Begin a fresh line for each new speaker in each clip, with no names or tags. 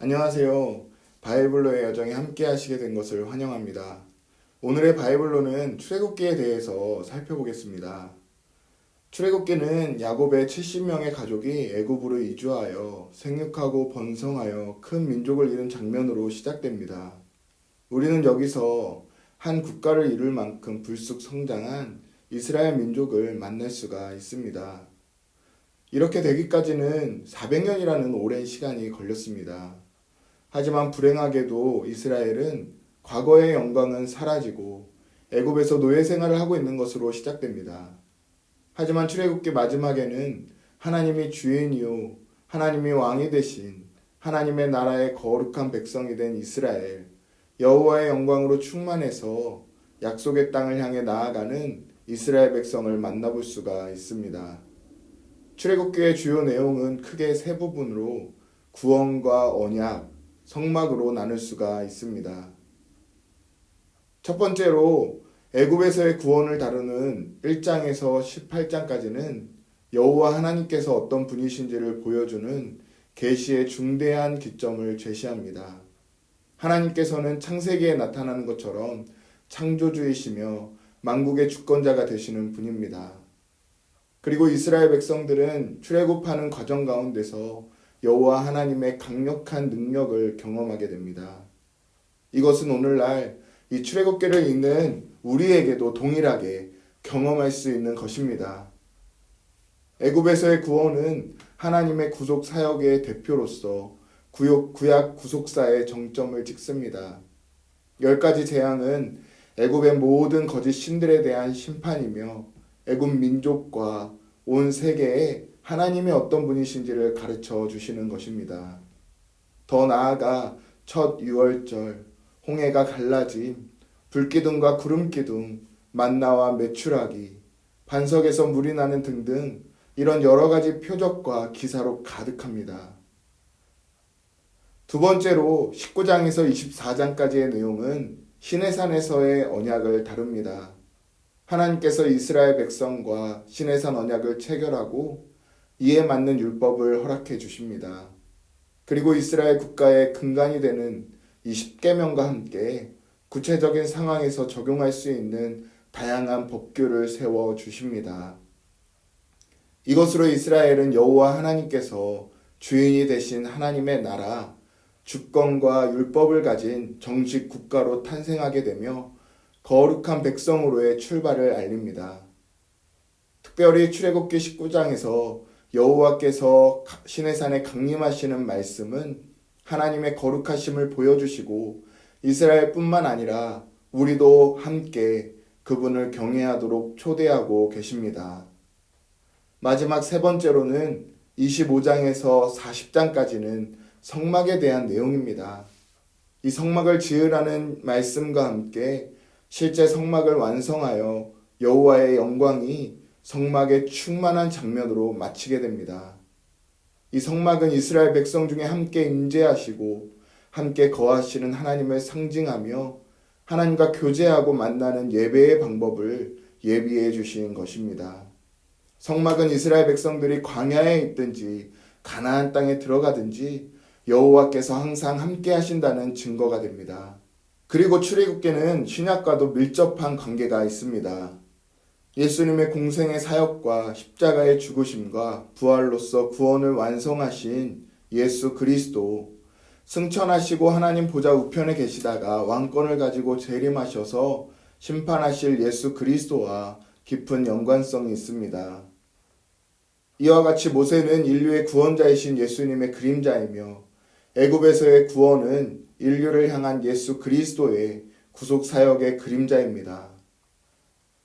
안녕하세요. 바이블로의 여정에 함께 하시게 된 것을 환영합니다. 오늘의 바이블로는 출애굽기에 대해서 살펴보겠습니다. 출애굽기는 야곱의 70명의 가족이 애굽으로 이주하여 생육하고 번성하여 큰 민족을 이룬 장면으로 시작됩니다. 우리는 여기서 한 국가를 이룰 만큼 불쑥 성장한 이스라엘 민족을 만날 수가 있습니다. 이렇게 되기까지는 400년이라는 오랜 시간이 걸렸습니다. 하지만 불행하게도 이스라엘은 과거의 영광은 사라지고 애굽에서 노예 생활을 하고 있는 것으로 시작됩니다. 하지만 출애굽기 마지막에는 하나님이 주인이요 하나님이 왕이 되신 하나님의 나라의 거룩한 백성이 된 이스라엘 여호와의 영광으로 충만해서 약속의 땅을 향해 나아가는 이스라엘 백성을 만나볼 수가 있습니다. 출애굽기의 주요 내용은 크게 세 부분으로 구원과 언약, 성막으로 나눌 수가 있습니다. 첫 번째로 애굽에서의 구원을 다루는 1장에서 18장까지는 여호와 하나님께서 어떤 분이신지를 보여주는 계시의 중대한 기점을 제시합니다. 하나님께서는 창세기에 나타나는 것처럼 창조주이시며 만국의 주권자가 되시는 분입니다. 그리고 이스라엘 백성들은 출애굽하는 과정 가운데서 여호와 하나님의 강력한 능력을 경험하게 됩니다. 이것은 오늘날 이 출애굽기를 읽는 우리에게도 동일하게 경험할 수 있는 것입니다. 애굽에서의 구원은 하나님의 구속 사역의 대표로서 구약 구속사의 정점을 찍습니다. 10가지 재앙은 애굽의 모든 거짓 신들에 대한 심판이며 애굽 민족과 온 세계에 하나님이 어떤 분이신지를 가르쳐 주시는 것입니다. 더 나아가 첫 유월절, 홍해가 갈라짐, 불기둥과 구름기둥, 만나와 메추라기, 반석에서 물이 나는 등등 이런 여러 가지 표적과 기사로 가득합니다. 두 번째로 19장에서 24장까지의 내용은 시내산에서의 언약을 다룹니다. 하나님께서 이스라엘 백성과 시내산 언약을 체결하고 이에 맞는 율법을 허락해 주십니다. 그리고 이스라엘 국가의 근간이 되는 이 십계명과 함께 구체적인 상황에서 적용할 수 있는 다양한 법규를 세워 주십니다. 이것으로 이스라엘은 여호와 하나님께서 주인이 되신 하나님의 나라, 주권과 율법을 가진 정식 국가로 탄생하게 되며 거룩한 백성으로의 출발을 알립니다. 특별히 출애굽기 19장에서 여호와께서 시내산에 강림하시는 말씀은 하나님의 거룩하심을 보여주시고 이스라엘뿐만 아니라 우리도 함께 그분을 경외하도록 초대하고 계십니다. 마지막 세 번째로는 25장에서 40장까지는 성막에 대한 내용입니다. 이 성막을 지으라는 말씀과 함께 실제 성막을 완성하여 여호와의 영광이 성막의 충만한 장면으로 마치게 됩니다. 이 성막은 이스라엘 백성 중에 함께 임재하시고 함께 거하시는 하나님을 상징하며 하나님과 교제하고 만나는 예배의 방법을 예비해 주신 것입니다. 성막은 이스라엘 백성들이 광야에 있든지 가나안 땅에 들어가든지 여호와께서 항상 함께 하신다는 증거가 됩니다. 그리고 출애굽기는 신약과도 밀접한 관계가 있습니다. 예수님의 공생의 사역과 십자가의 죽으심과 부활로서 구원을 완성하신 예수 그리스도, 승천하시고 하나님 보좌 우편에 계시다가 왕권을 가지고 재림하셔서 심판하실 예수 그리스도와 깊은 연관성이 있습니다. 이와 같이 모세는 인류의 구원자이신 예수님의 그림자이며 애굽에서의 구원은 인류를 향한 예수 그리스도의 구속 사역의 그림자입니다.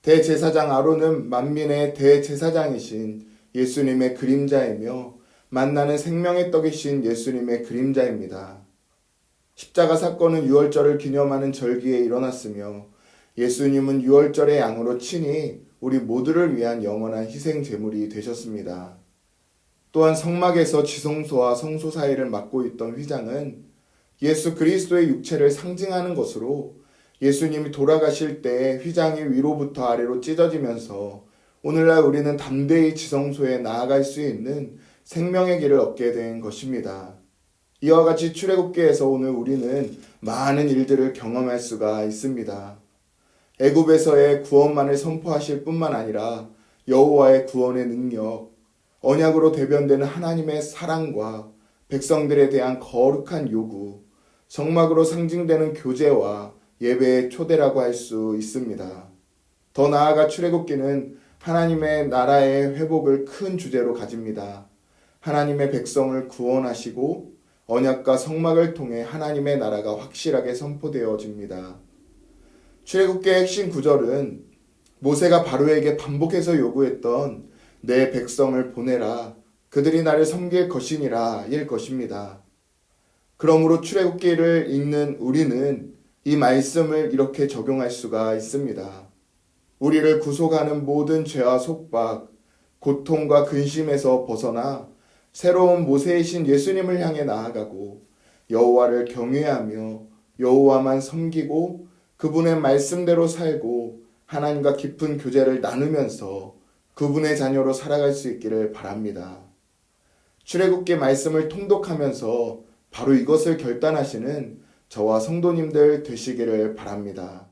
대제사장 아론은 만민의 대제사장이신 예수님의 그림자이며 만나는 생명의 떡이신 예수님의 그림자입니다. 십자가 사건은 유월절을 기념하는 절기에 일어났으며 예수님은 유월절의 양으로 친히 우리 모두를 위한 영원한 희생 제물이 되셨습니다. 또한 성막에서 지성소와 성소 사이를 맡고 있던 휘장은 예수 그리스도의 육체를 상징하는 것으로 예수님이 돌아가실 때 휘장이 위로부터 아래로 찢어지면서 오늘날 우리는 담대히 지성소에 나아갈 수 있는 생명의 길을 얻게 된 것입니다. 이와 같이 출애굽기에서 오늘 우리는 많은 일들을 경험할 수가 있습니다. 애굽에서의 구원만을 선포하실 뿐만 아니라 여호와의 구원의 능력, 언약으로 대변되는 하나님의 사랑과 백성들에 대한 거룩한 요구, 성막으로 상징되는 교제와 예배의 초대라고 할 수 있습니다. 더 나아가 출애굽기는 하나님의 나라의 회복을 큰 주제로 가집니다. 하나님의 백성을 구원하시고 언약과 성막을 통해 하나님의 나라가 확실하게 선포되어집니다. 출애굽기의 핵심 구절은 모세가 바로에게 반복해서 요구했던 내 백성을 보내라, 그들이 나를 섬길 것이니라 일 것입니다. 그러므로 출애굽기를 읽는 우리는 이 말씀을 이렇게 적용할 수가 있습니다. 우리를 구속하는 모든 죄와 속박, 고통과 근심에서 벗어나 새로운 모세이신 예수님을 향해 나아가고 여호와를 경외하며 여호와만 섬기고 그분의 말씀대로 살고 하나님과 깊은 교제를 나누면서 그분의 자녀로 살아갈 수 있기를 바랍니다. 출애굽기 말씀을 통독하면서 바로 이것을 결단하시는 저와 성도님들 되시기를 바랍니다.